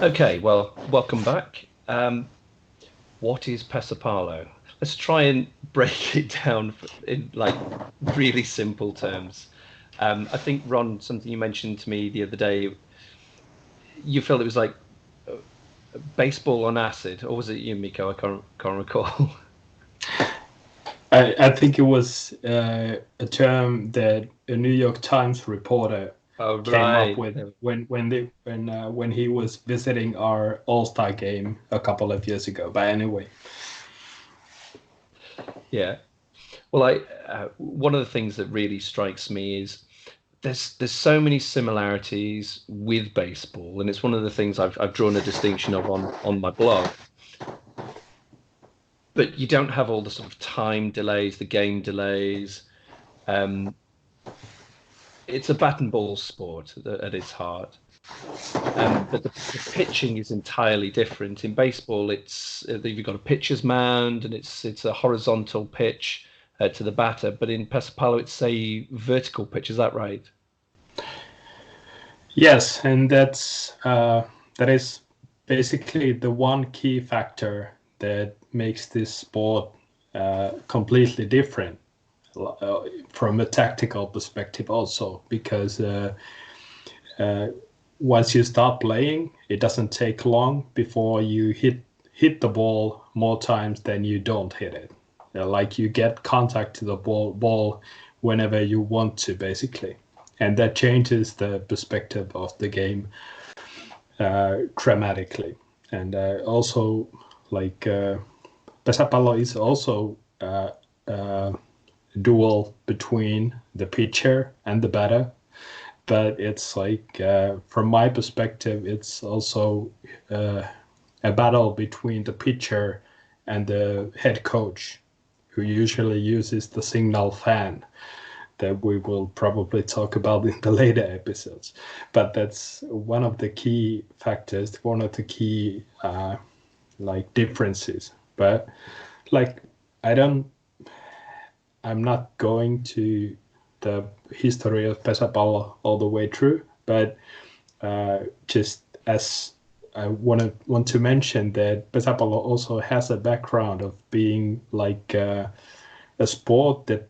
Okay, well, welcome back. What is Pesapalo? Let's try and break it down in like really simple terms. I think Ron, something you mentioned to me the other day, you felt it was like uh, baseball on acid, or was it you, Miko? I can't recall. I think it was a term that a New York Times reporter Oh, came up right. with when he was visiting our All-Star game a couple of years ago. But anyway, Yeah. Well, one of the things that really strikes me is there's so many similarities with baseball, and it's one of the things I've drawn a distinction of on my blog. But you don't have all the sort of time delays, the game delays. Um, it's a bat and ball sport at its heart. But the pitching is entirely different. In baseball, you've got a pitcher's mound and it's a horizontal pitch to the batter. But in Pesapalo, it's a vertical pitch. Is that right? yes, and that is basically the one key factor that makes this sport completely different from a tactical perspective, also because. Once you start playing, it doesn't take long before you hit the ball more times than you don't hit it. Like you get contact to the ball whenever you want to, basically, and that changes the perspective of the game dramatically. And also, like Pesapalo is also duel between the pitcher and the batter, but it's like from my perspective it's also a battle between the pitcher and the head coach, who usually uses the signal fan that we will probably talk about in the later episodes. But that's one of the key factors, one of the key like differences. But like i don't I'm not going to the history of Pesapalo all the way through, but just as I want to mention that Pesapalo also has a background of being like a sport that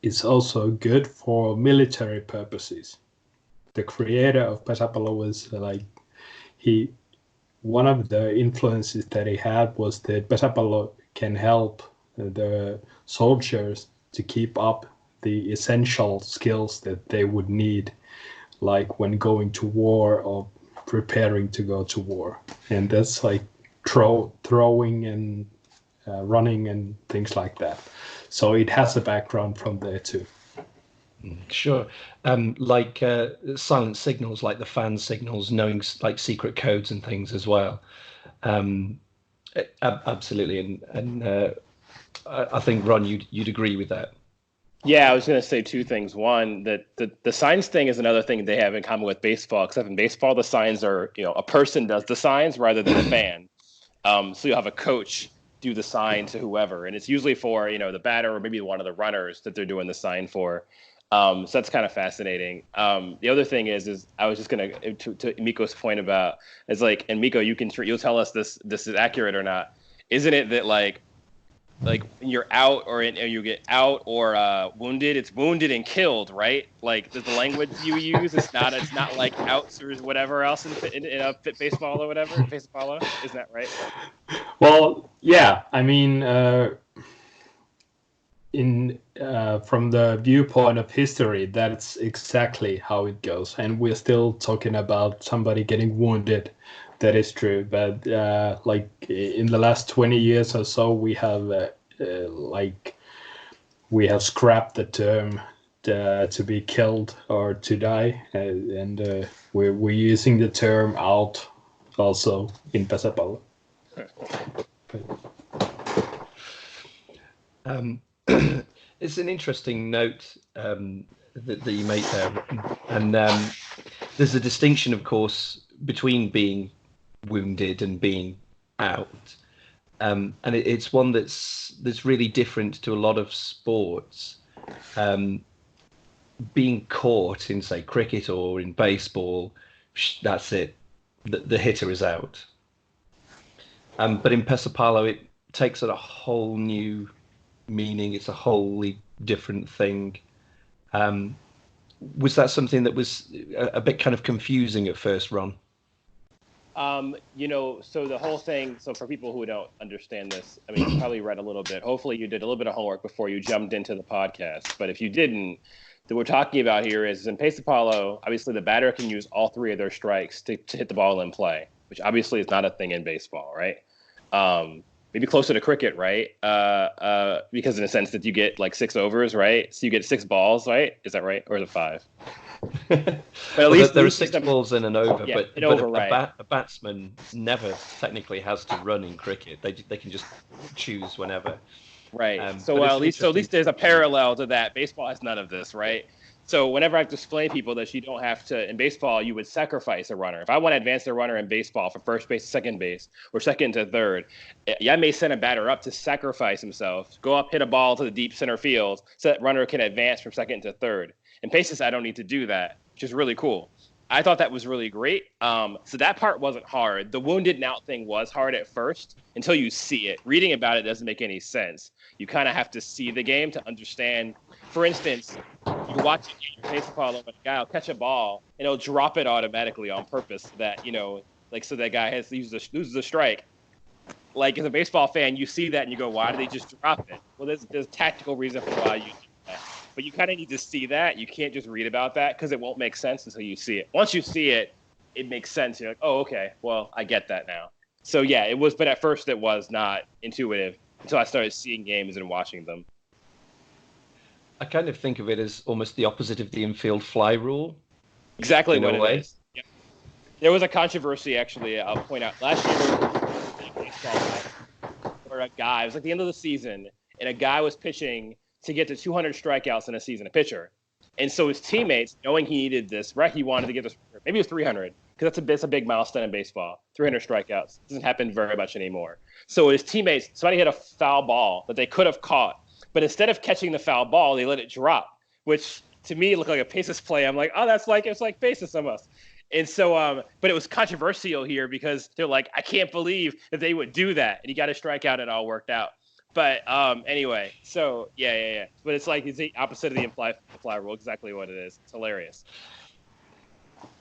is also good for military purposes. The creator of Pesapalo was like he one of the influences that he had was that Pesapalo can help the soldiers to keep up the essential skills that they would need, like when going to war or preparing to go to war. And that's like throwing and running and things like that. So it has a background from there too. Sure. Like silent signals, like the fan signals, knowing like secret codes and things as well. Um, Absolutely. And I think Ron, you'd agree with that. Yeah, I was going to say two things. One, that the signs thing is another thing they have in common with baseball, except in baseball, the signs are, a person does the signs rather than a fan. So you'll have a coach do the sign to whoever, and it's usually for, the batter or maybe one of the runners that they're doing the sign for. So that's kind of fascinating. The other thing is I was just going to Miko's point about, is like, and Miko, you'll tell us this is accurate or not. Isn't it that like when you're out or you get out or wounded, it's wounded and killed, right? Like the language you use, it's not like outs or whatever else in a fit baseball or whatever, baseball, isn't that right? Well, yeah, I mean, in from the viewpoint of history, that's exactly how it goes, and we're still talking about somebody getting wounded. That is true, but like in the last 20 years or so, we have scrapped the term to be killed or to die, and we're using the term out also in Pesapalo. Um, it's an interesting note that you make there, and there's a distinction, of course, between being wounded and being out, and it's one that's really different to a lot of sports. Um, Being caught in, say, cricket or in baseball, that's it. the hitter is out. But in Pesapalo, it takes on a whole new meaning. It's a wholly different thing. Was that something that was a bit kind of confusing at first, Ron? So the whole thing, so for people who don't understand this, I mean, you probably read a little bit. Hopefully you did a little bit of homework before you jumped into the podcast. But if you didn't, what we're talking about here is in Pesapalo, obviously the batter can use all three of their strikes to hit the ball in play, which obviously is not a thing in baseball, right? Maybe closer to cricket, right? Because in a sense that you get like 6 overs, right? So you get 6 balls, right? Is that right? Or is it 5? But at least there are 6 balls in and over. Yeah, but over, a batsman never technically has to run in cricket. They can just choose whenever. Right. At least there's a parallel to that. Baseball has none of this, right? So whenever I have to explain to people that you don't have to, in baseball, you would sacrifice a runner. If I want to advance the runner in baseball from first base to second base or second to third, I may send a batter up to sacrifice himself, go up, hit a ball to the deep center field so that runner can advance from second to third. In pesis, I don't need to do that, which is really cool. I thought that was really great. So that part wasn't hard. The wounded and out thing was hard at first until you see it. Reading about it doesn't make any sense. You kind of have to see the game to understand. For instance, you watch a game, Pesapalo, and a guy will catch a ball and he'll drop it automatically on purpose so that, so that guy loses a strike. Like as a baseball fan, you see that and you go, why do they just drop it? Well, there's a tactical reason for why you do that. But you kind of need to see that. You can't just read about that because it won't make sense until you see it. Once you see it, it makes sense. You're like, oh, okay, well, I get that now. So yeah, it was, but at first it was not intuitive until I started seeing games and watching them. I kind of think of it as almost the opposite of the infield fly rule. Exactly what it is. Yeah. There was a controversy, actually, I'll point out. Last year, where a guy, it was like the end of the season, and a guy was pitching to get to 200 strikeouts in a season, a pitcher. And so his teammates, knowing he needed this, right, he wanted to get this, maybe it was 300, because that's a big milestone in baseball. 300 strikeouts. Doesn't happen very much anymore. So his teammates, somebody hit a foul ball that they could have caught, but instead of catching the foul ball, they let it drop, which to me looked like a pesis play. I'm like, oh, it's like pesis almost. And so, but it was controversial here because they're like, I can't believe that they would do that. And he got a strikeout and it all worked out. But anyway, so yeah. But it's the opposite of the fly rule, exactly what it is. It's hilarious.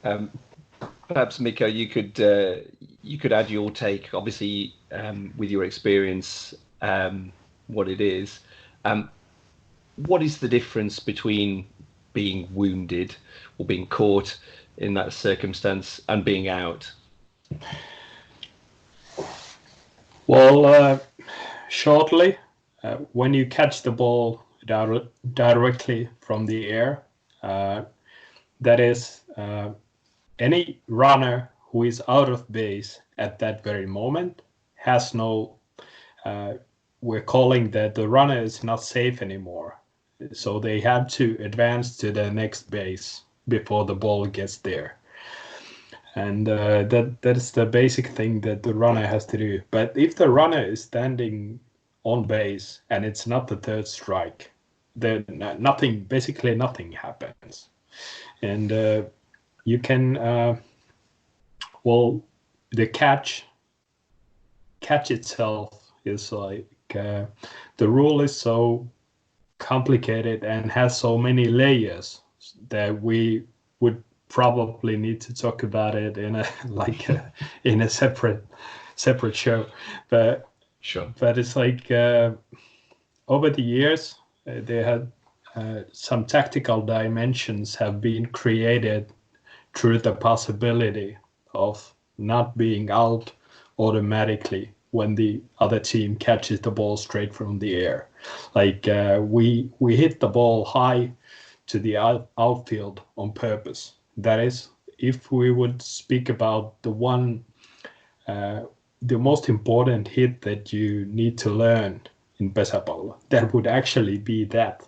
Perhaps Miko, you could add your take, obviously, with your experience, what it is. What is the difference between being wounded or being caught in that circumstance and being out? Well, shortly, when you catch the ball directly from the air, that is, any runner who is out of base at that very moment has no, we're calling that the runner is not safe anymore. So they have to advance to the next base before the ball gets there. And that is the basic thing that the runner has to do. But if the runner is standing on base and it's not the third strike, then basically nothing happens. And you can, the catch itself is like, the rule is so complicated and has so many layers that we would probably need to talk about it in a separate show. But sure. But it's like over the years they had some tactical dimensions have been created through the possibility of not being out automatically when the other team catches the ball straight from the air. Like we hit the ball high to the outfield on purpose. That is, if we would speak about the most important hit that you need to learn in Pesapallo, that would actually be that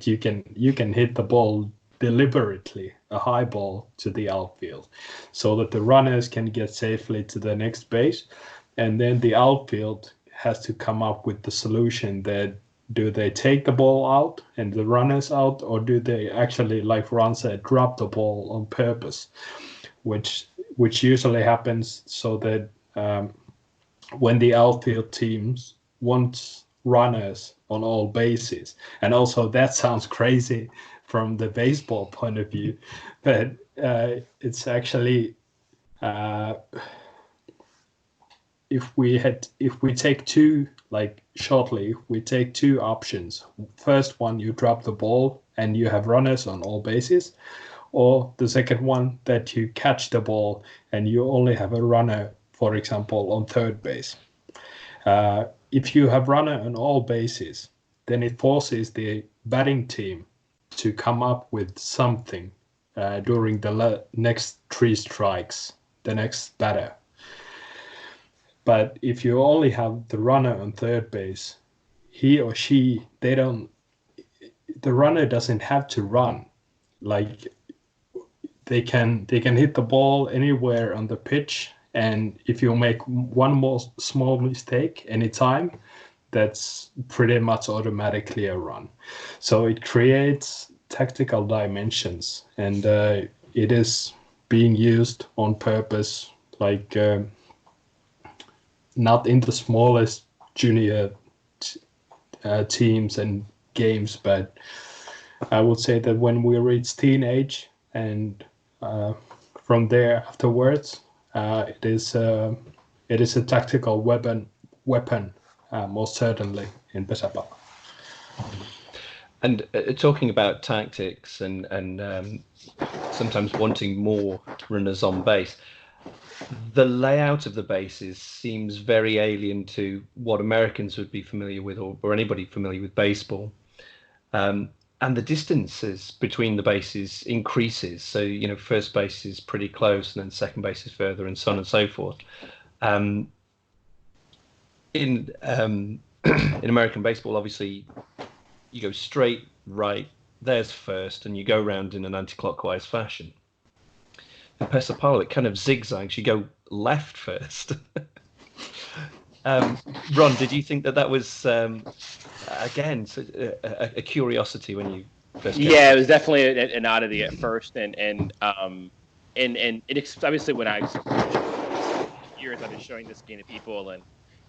you can hit the ball deliberately, a high ball to the outfield, so that the runners can get safely to the next base, and then the outfield has to come up with the solution that do they take the ball out and the runners out, or do they actually, like Ron said, drop the ball on purpose, which which usually happens so that when the outfield teams want runners on all bases, and also that sounds crazy from the baseball point of view, but it's actually if we take two, like shortly, we take two options. First one, you drop the ball and you have runners on all bases, or the second one that you catch the ball and you only have a runner, for example, on third base. If you have runner on all bases, then it forces the batting team to come up with something during the next three strikes, the next batter. But if you only have the runner on third base, he or she, the runner doesn't have to run. Like they can hit the ball anywhere on the pitch, and if you make one more small mistake anytime, that's pretty much automatically a run. So it creates tactical dimensions, and it is being used on purpose, like not in the smallest junior teams and games, but I would say that when we reach teenage and from there afterwards, it is a tactical weapon, most certainly in Pesapallo. And talking about tactics and sometimes wanting more runners on base, the layout of the bases seems very alien to what Americans would be familiar with, or anybody familiar with baseball. And the distances between the bases increases. So, first base is pretty close and then second base is further, and so on and so forth. In American baseball, obviously, you go straight right, there's first, and you go around in an anti-clockwise fashion. In Pesapallo, it kind of zigzags. You go left first. Ron, did you think that was again a curiosity when you first came? Yeah, it was definitely an oddity at first, and it obviously when years I've been showing this game to people, and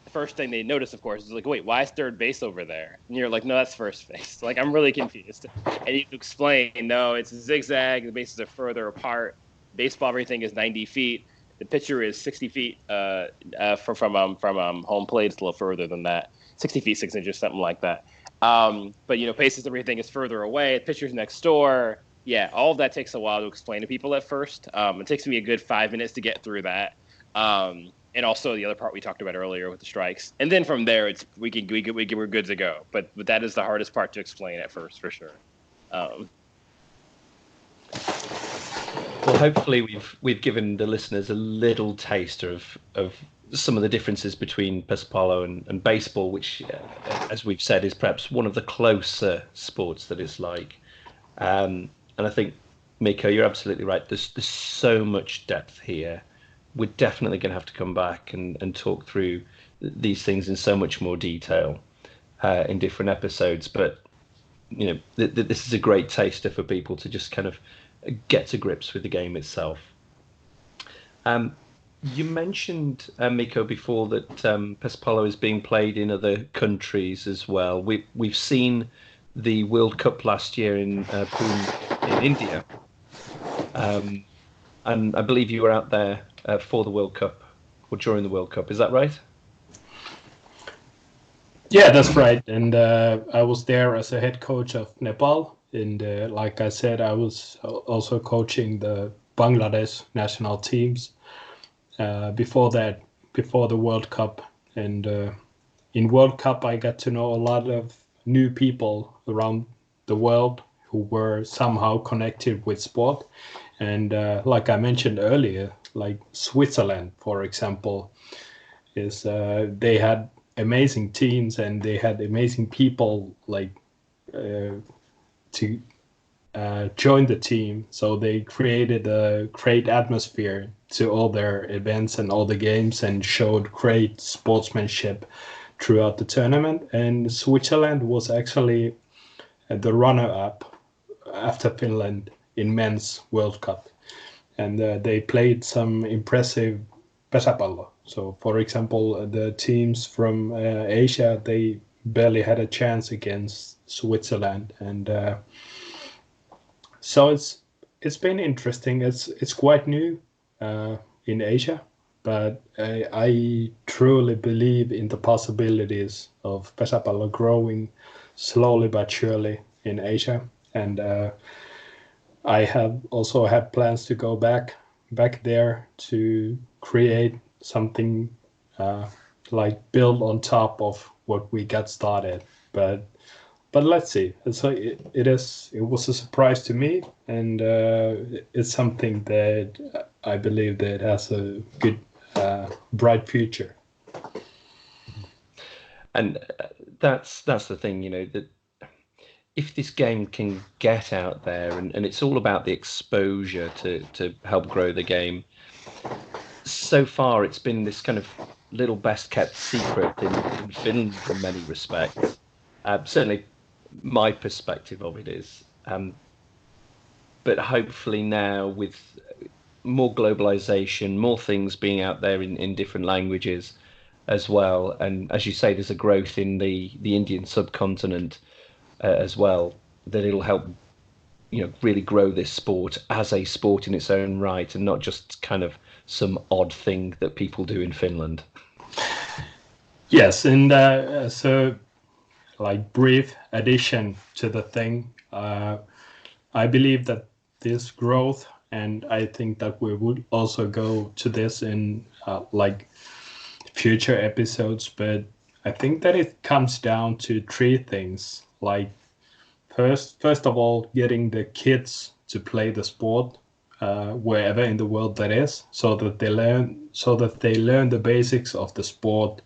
the first thing they notice, of course, is like, wait, why is third base over there? And you're like, no, that's first base. Like, I'm really confused. And you explain, no, it's a zigzag. The bases are further apart. Baseball, everything is 90 feet. The pitcher is 60 feet from home plate. It's a little further than that, 60 feet 6 inches, something like that. But paces, everything is further away. The pitcher's next door. Yeah, all of that takes a while to explain to people at first. It takes me a good 5 minutes to get through that. And also the other part we talked about earlier with the strikes. And then from there, we're good to go. But that is the hardest part to explain at first, for sure. Well, hopefully we've given the listeners a little taste of some of the differences between Pesapallo and baseball, which, as we've said, is perhaps one of the closer sports that it's like. And I think, Mikko, you're absolutely right. There's so much depth here. We're definitely going to have to come back and talk through these things in so much more detail in different episodes. But, this is a great taster for people to just kind of get to grips with the game itself. You mentioned, Mikko, before that Pesapallo is being played in other countries as well. We've seen the World Cup last year in Pune in India. And I believe you were out there for the World Cup or during the World Cup. Is that right? Yeah, that's right. And I was there as a head coach of Nepal. And like I said, I was also coaching the Bangladesh national teams before the World Cup. And in World Cup, I got to know a lot of new people around the world who were somehow connected with sport. And like I mentioned earlier, like Switzerland, for example, is they had amazing teams and they had amazing people like to join the team. So they created a great atmosphere to all their events and all the games and showed great sportsmanship throughout the tournament. And Switzerland was actually the runner-up after Finland in men's World Cup. and they played some impressive pesäpallo. So, for example, the teams from Asia, they barely had a chance against Switzerland, and so it's been interesting. It's quite new in Asia, but I truly believe in the possibilities of pesäpallo growing slowly but surely in Asia, and I have also had plans to go back there to create something like build on top of what we got started. But let's see. So it was a surprise to me, and it's something that I believe that has a good, bright future. And that's the thing, that if this game can get out there, and it's all about the exposure to help grow the game. So far, it's been this kind of little best kept secret in Finland in many respects. Certainly, my perspective of it is. But hopefully now, with more globalization, more things being out there in different languages as well, and as you say, there's a growth in the Indian subcontinent as well, that it'll help really grow this sport as a sport in its own right, and not just kind of some odd thing that people do in Finland. Yes, and so like brief addition to the thing, I believe that this growth, and I think that we would also go to this in like future episodes, but I think that it comes down to three things. Like first of all, getting the kids to play the sport wherever in the world that is, so that they learn the basics of the sport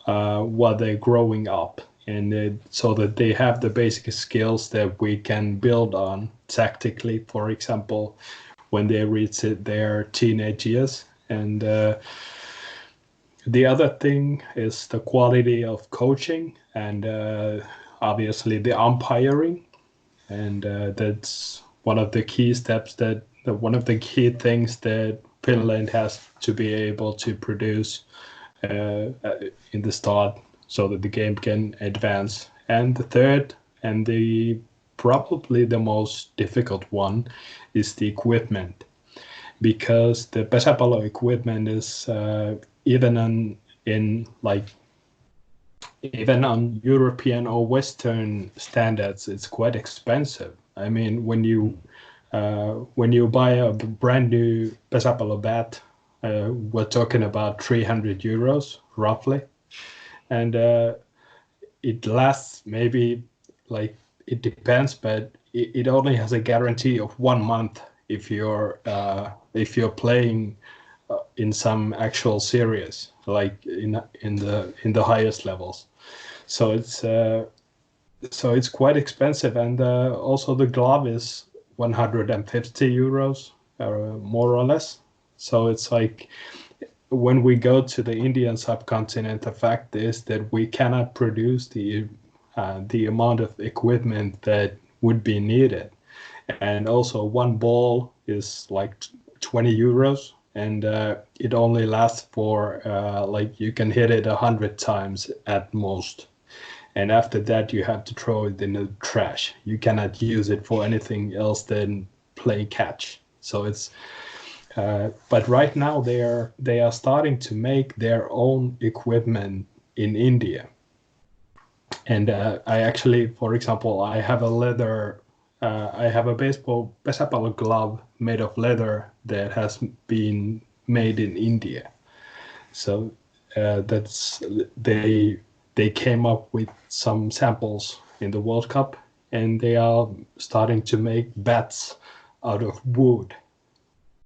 while they're growing up, and so that they have the basic skills that we can build on tactically, for example, when they reach their teenage years. And the other thing is the quality of coaching, and obviously the umpiring, and that's one of the key steps one of the key things that Finland has to be able to produce in the start, so that the game can advance. And the third, and probably the most difficult one, is the equipment, because the pesäpallo equipment is even on European or Western standards, it's quite expensive. I mean, when you buy a brand new pesäpallo bat, we're talking about 300 euros roughly, and it lasts maybe, like, it depends, but it only has a guarantee of 1 month if you're playing in some actual series, like in the highest levels. So it's quite expensive, and also the glove is 150 euros, more or less. So it's like, when we go to the Indian subcontinent, the fact is that we cannot produce the amount of equipment that would be needed. And also, one ball is like 20 euros, and it only lasts for like, you can hit it 100 times at most. And after that, you have to throw it in the trash. You cannot use it for anything else than play catch. So it's but right now they are starting to make their own equipment in India. And I actually, for example, I have a baseball pesäpallo glove made of leather that has been made in India. So that's they came up with some samples in the World Cup, and they are starting to make bats out of wood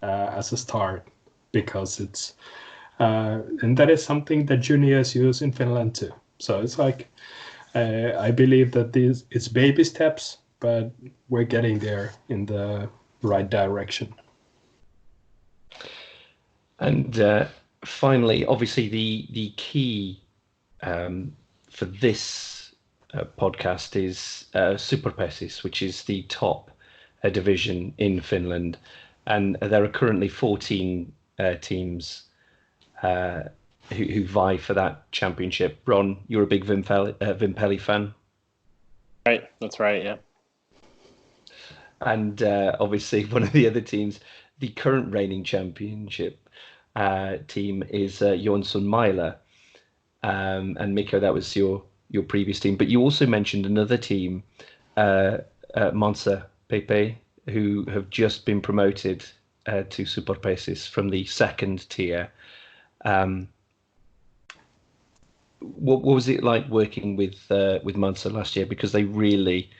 as a start, because it's and that is something that juniors use in Finland too. So it's like, I believe that it's baby steps, but we're getting there in the right direction. And finally, obviously, the key for this podcast is Superpesis, which is the top division in Finland. and there are currently 14 teams who vie for that championship. Ron, you're a big Vimpelli fan. Right, that's right, yeah. And obviously one of the other teams, the current reigning championship team is Jonsson Myla. And Mikko, that was your previous team. But you also mentioned another team, Monza Pepe, who have just been promoted to Superpesis from the second tier. What was it like working with Monza last year? Because they really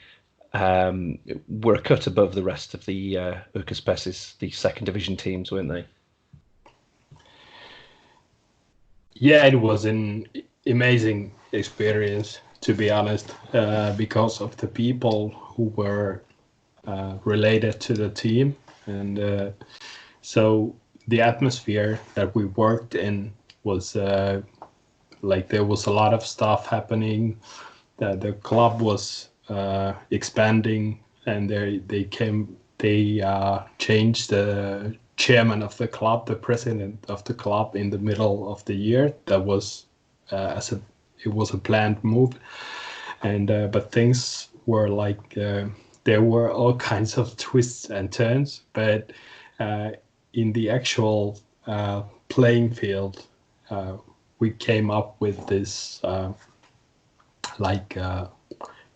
were a cut above the rest of the Superpesis, the second division teams, weren't they? Yeah, it was an amazing experience, to be honest, because of the people who were related to the team. And so the atmosphere that we worked in was like there was a lot of stuff happening. The club was expanding, and they changed the chairman of the club, the president of the club, in the middle of the year. That was it was a planned move, and but things were like there were all kinds of twists and turns. But in the actual playing field, we came up with this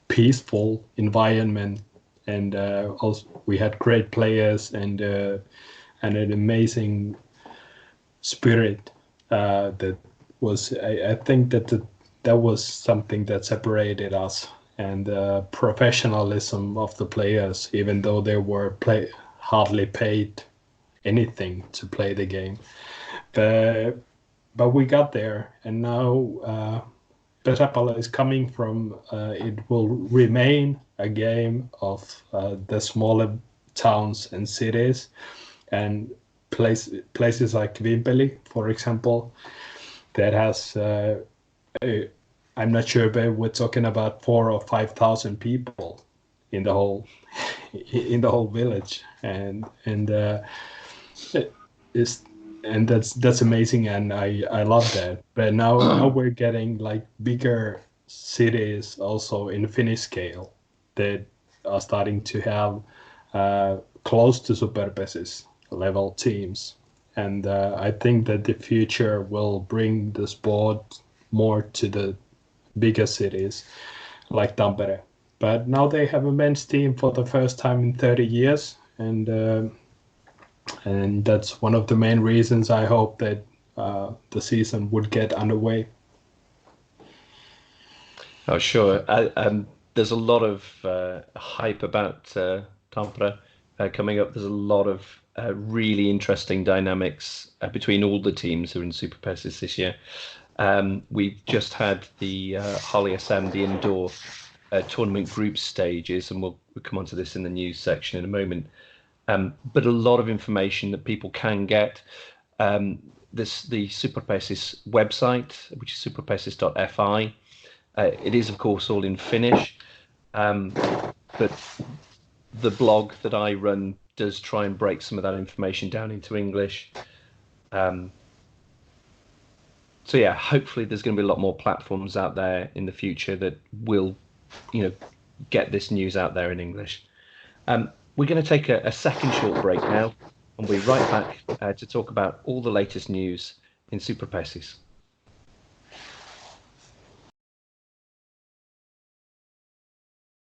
peaceful environment, and also we had great players and an amazing spirit that was, I think that was something that separated us, and the professionalism of the players, even though they were hardly paid anything to play the game. But we got there, and now Pesäpallo is coming from, it will remain a game of the smaller towns and cities, and places like Vimpeli, for example, that has I'm not sure, but we're talking about 4,000 or 5,000 people in the whole village, and that's amazing, and I love that. But now we're getting like bigger cities also in Finnish scale that are starting to have close to Superpesis level teams, and I think that the future will bring the sport more to the bigger cities like Tampere. But now they have a men's team for the first time in 30 years, and that's one of the main reasons I hope that the season would get underway. Oh, sure. There's a lot of hype about Tampere coming up. There's a lot of really interesting dynamics between all the teams who are in Superpesis this year. We've just had the Holly SM, the indoor tournament group stages, and we'll come on to this in the news section in a moment. But a lot of information that people can get. The Superpesis website, which is superpesis.fi. It is, of course, all in Finnish, but the blog that I run does try and break some of that information down into English. So yeah, hopefully there's going to be a lot more platforms out there in the future that will, get this news out there in English. We're going to take a second short break now, and we'll be right back to talk about all the latest news in Superpesis.